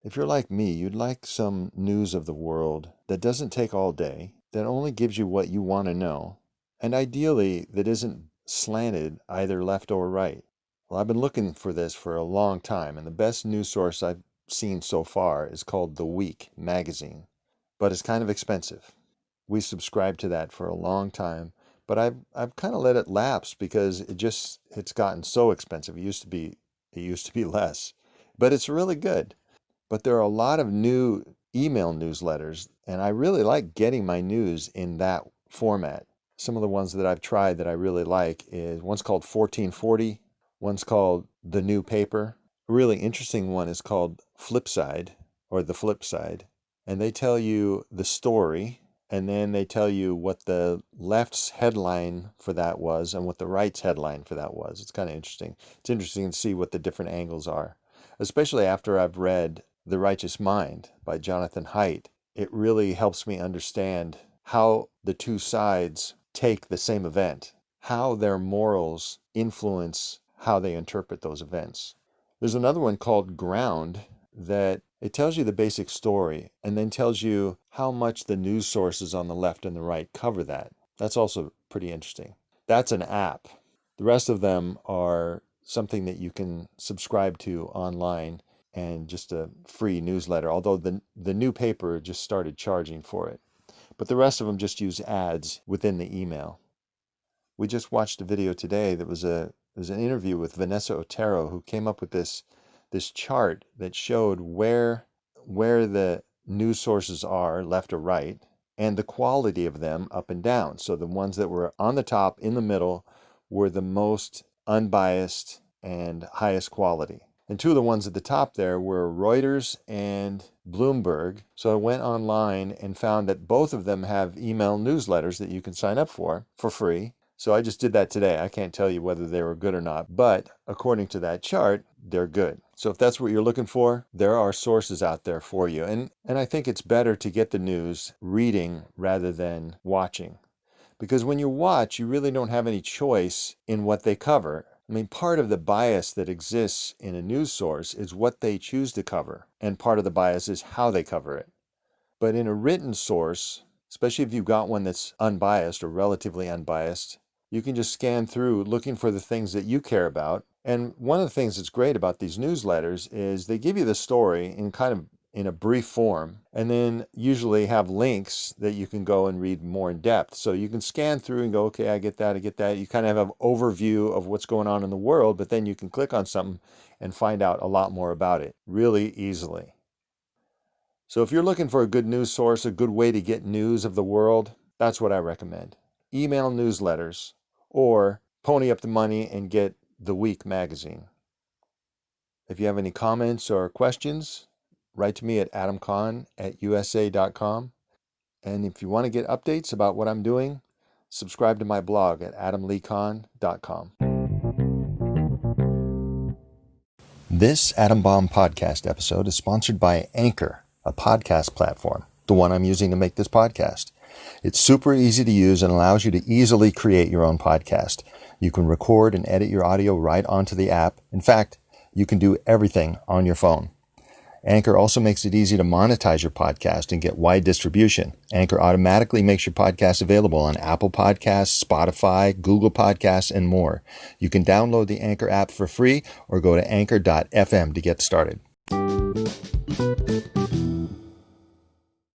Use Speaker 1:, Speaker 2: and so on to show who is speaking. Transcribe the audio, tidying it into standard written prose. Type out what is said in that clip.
Speaker 1: If you're like me, you'd like some news of the world that doesn't take all day, that only gives you what you want to know, and ideally that isn't slanted either left or right. Well, I've been looking for this for a long time, and the best news source I've seen so far is called The Week magazine, but it's kind of expensive. We subscribed to that for a long time, but I've kind of let it lapse because it's gotten so expensive. It used to be less, but it's really good. But there are a lot of new email newsletters, and I really like getting my news in that format. Some of the ones that I've tried that I really like is one's called 1440, one's called The New Paper. A really interesting one is called Flipside or The Flip Side, and they tell you the story and then they tell you what the left's headline for that was and what the right's headline for that was. It's kind of interesting. It's interesting to see what the different angles are, especially after I've read The Righteous Mind by Jonathan Haidt. It really helps me understand how the two sides take the same event, how their morals influence how they interpret those events. There's another one called Ground that it tells you the basic story and then tells you how much the news sources on the left and the right cover that. That's also pretty interesting. That's an app. The rest of them are something that you can subscribe to online and just a free newsletter, although the new paper just started charging for it. But the rest of them just use ads within the email. We just watched a video today that was an interview with Vanessa Otero, who came up with this chart that showed where the news sources are, left or right, and the quality of them up and down. So the ones that were on the top in the middle were the most unbiased and highest quality. And two of the ones at the top there were Reuters and Bloomberg. So I went online and found that both of them have email newsletters that you can sign up for free. So I just did that today. I can't tell you whether they were good or not, but according to that chart, they're good. So if that's what you're looking for, there are sources out there for you. And I think it's better to get the news reading rather than watching. Because when you watch, you really don't have any choice in what they cover. I mean, part of the bias that exists in a news source is what they choose to cover, and part of the bias is how they cover it. But in a written source, especially if you've got one that's unbiased or relatively unbiased, you can just scan through looking for the things that you care about. And one of the things that's great about these newsletters is they give you the story in kind of in a brief form, and then usually have links that you can go and read more in depth. So you can scan through and go, okay, I get that, I get that. You kind of have an overview of what's going on in the world, but then you can click on something and find out a lot more about it really easily. So if you're looking for a good news source, a good way to get news of the world, that's what I recommend. Email newsletters or pony up the money and get The Week magazine. If you have any comments or questions, write to me at adamcon@usa.com. And if you want to get updates about what I'm doing, subscribe to my blog at adamleecon.com. This Atom Bomb podcast episode is sponsored by Anchor, a podcast platform, the one I'm using to make this podcast. It's super easy to use and allows you to easily create your own podcast. You can record and edit your audio right onto the app. In fact, you can do everything on your phone. Anchor also makes it easy to monetize your podcast and get wide distribution. Anchor automatically makes your podcast available on Apple Podcasts, Spotify, Google Podcasts, and more. You can download the Anchor app for free or go to anchor.fm to get started.